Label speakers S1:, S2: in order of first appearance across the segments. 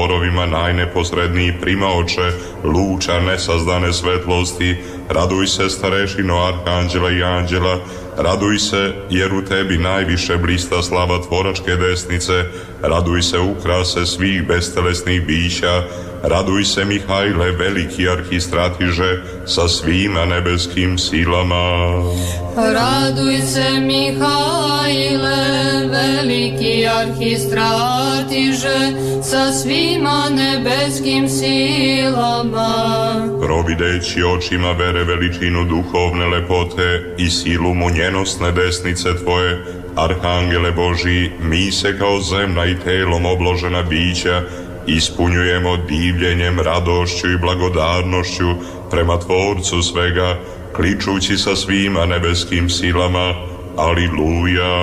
S1: zborovima najneposredniji primaoče luča nesazdane svetlosti. Raduj se, starešino arhanđela i anđela, raduj se, jer u tebi najviše blista slava tvoračke desnice. Raduj se, ukrase svih bestelesnih bića. Raduj se, Mihajle, veliki arhistratiže, sa svima nebeskim silama.
S2: Raduj se, Mihajle, veliki arhistratiže, sa svima nebeskim silama.
S1: Provideći očima vere veličinu duhovne lepote i silu munjenosne desnice tvoje, Arhangele Božji, mi se kao zemna i telom obložena bića ispunjujemo divljenjem, radošću i blagodarnošću prema Tvorcu svega, kličući sa svima nebeskim silama. Aliluja!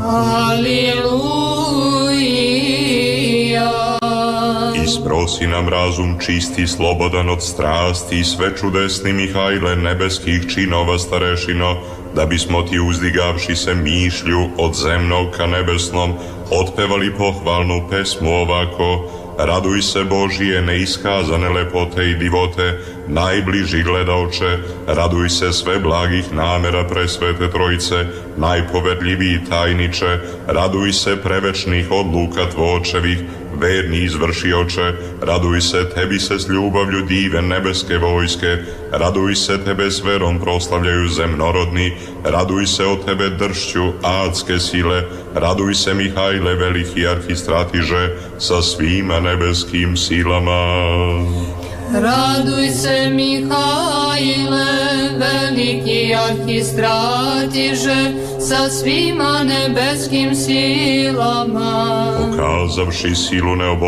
S2: Aliluja!
S1: Isprosi nam razum čisti, slobodan od strasti, sve čudesni Mihajle nebeskih činova starešino, da bismo ti uzdigavši se mišlju od zemnog ka nebesnom, otpevali pohvalnu pesmu ovako: raduj se Božije neiskazane lepote i divote, najbliži gledaoče, raduj se sve blagih namera presvete Trojice, najpoverljiviji tajniče, raduj se prevečnih odluka tvočevih, verni izvršioče, raduj se, tebi se s ljubavlju dive nebeske vojske, raduj se, tebe s verom proslavljaju zemnorodni, raduj se od tebe dršću adske sile, raduj se Mihajle, veliki arhistratiže, sa svima nebeskim silama.
S2: Raduj se, Mihajle, veliki arhistratiže, sa svima nebeskim silama.
S1: Pokazavši silu neoborivu